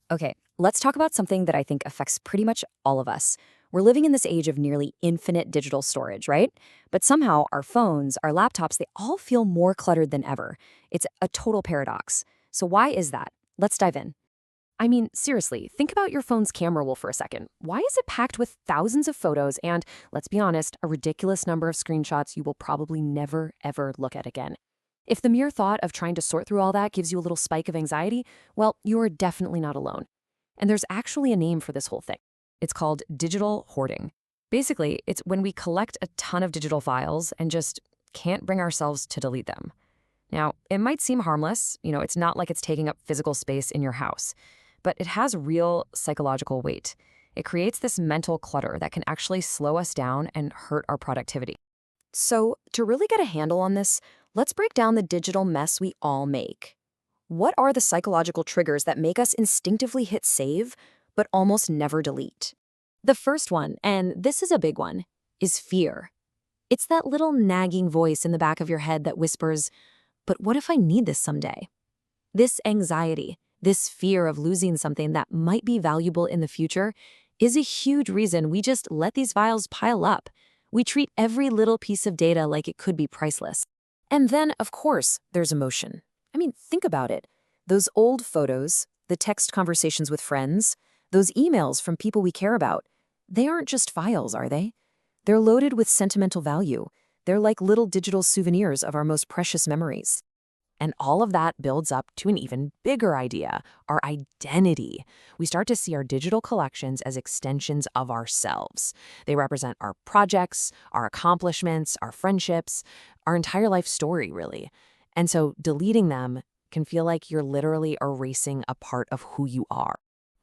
Okay, let's talk about something that I think affects pretty much all of us. We're living in this age of nearly infinite digital storage, right? But somehow our phones, our laptops, they all feel more cluttered than ever. It's a total paradox. So why is that? Let's dive in. I mean, seriously, think about your phone's camera roll for a second. Why is it packed with thousands of photos and, let's be honest, a ridiculous number of screenshots you will probably never, ever look at again? If the mere thought of trying to sort through all that gives you a little spike of anxiety, well, you are definitely not alone. And there's actually a name for this whole thing. It's called digital hoarding. Basically, it's when we collect a ton of digital files and just can't bring ourselves to delete them. Now, it might seem harmless, it's not like it's taking up physical space in your house, but it has real psychological weight. It creates this mental clutter that can actually slow us down and hurt our productivity. So, to really get a handle on this, let's break down the digital mess we all make. What are the psychological triggers that make us instinctively hit save, but almost never delete? The first one, and this is a big one, is fear. It's that little nagging voice in the back of your head that whispers, but what if I need this someday? This anxiety, this fear of losing something that might be valuable in the future, is a huge reason we just let these files pile up. We treat every little piece of data like it could be priceless. And then, of course, there's emotion. I mean, think about it. Those old photos, the text conversations with friends, those emails from people we care about, they aren't just files, are they? They're loaded with sentimental value. They're like little digital souvenirs of our most precious memories. And all of that builds up to an even bigger idea, our identity. We start to see our digital collections as extensions of ourselves. They represent our projects, our accomplishments, our friendships, our entire life story, really. And so deleting them can feel like you're literally erasing a part of who you are.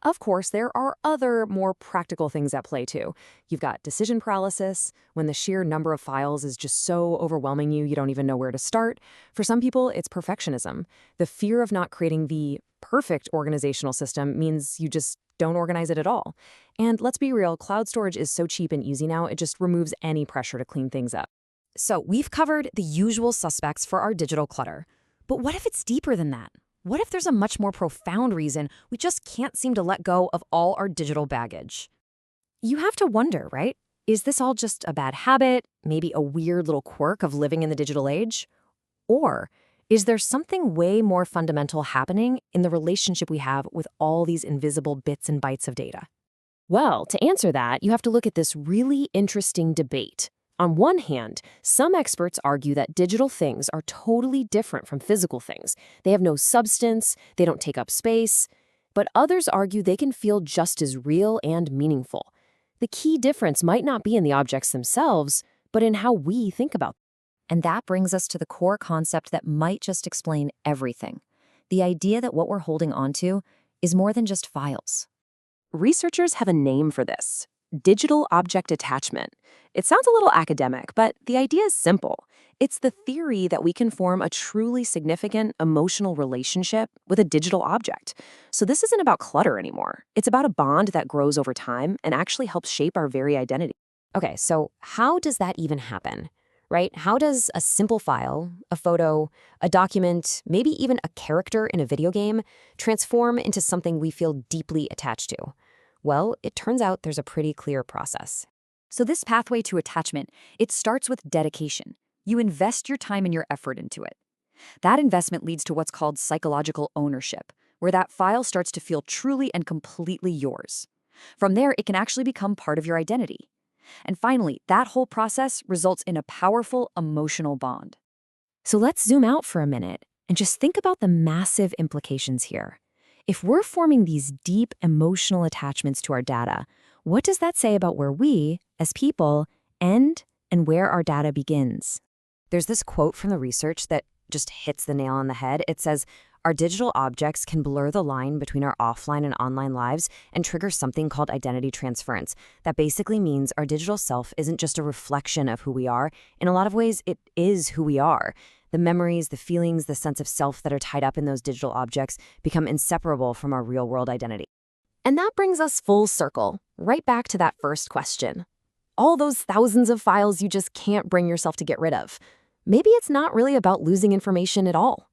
Of course, there are other, more practical things at play too. You've got decision paralysis, when the sheer number of files is just so overwhelming you don't even know where to start. For some people, it's perfectionism. The fear of not creating the perfect organizational system means you just don't organize it at all. And let's be real, cloud storage is so cheap and easy now, it just removes any pressure to clean things up. So we've covered the usual suspects for our digital clutter. But what if it's deeper than that? What if there's a much more profound reason we just can't seem to let go of all our digital baggage? You have to wonder, right? Is this all just a bad habit, maybe a weird little quirk of living in the digital age? Or is there something way more fundamental happening in the relationship we have with all these invisible bits and bytes of data? Well, to answer that, you have to look at this really interesting debate. On one hand, some experts argue that digital things are totally different from physical things. They have no substance, they don't take up space. But others argue they can feel just as real and meaningful. The key difference might not be in the objects themselves, but in how we think about them. And that brings us to the core concept that might just explain everything. The idea that what we're holding onto is more than just files. Researchers have a name for this: digital object attachment. It sounds a little academic, but the idea is simple. It's the theory that we can form a truly significant emotional relationship with a digital object. So this isn't about clutter anymore. It's about a bond that grows over time and actually helps shape our very identity. Okay, so how does that even happen? Right? How does a simple file, a photo, a document, maybe even a character in a video game transform into something we feel deeply attached to? Well, it turns out there's a pretty clear process. So this pathway to attachment, it starts with dedication. You invest your time and your effort into it. That investment leads to what's called psychological ownership, where that file starts to feel truly and completely yours. From there, it can actually become part of your identity. And finally, that whole process results in a powerful emotional bond. So let's zoom out for a minute and just think about the massive implications here. If we're forming these deep emotional attachments to our data, what does that say about where we, as people, end and where our data begins? There's this quote from the research that just hits the nail on the head. It says, "Our digital objects can blur the line between our offline and online lives and trigger something called identity transference." That basically means our digital self isn't just a reflection of who we are. In a lot of ways, it is who we are. The memories, the feelings, the sense of self that are tied up in those digital objects become inseparable from our real-world identity. And that brings us full circle, right back to that first question. All those thousands of files you just can't bring yourself to get rid of. Maybe it's not really about losing information at all.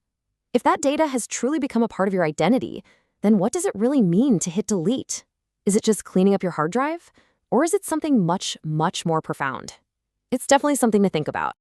If that data has truly become a part of your identity, then what does it really mean to hit delete? Is it just cleaning up your hard drive? Or is it something much, much more profound? It's definitely something to think about.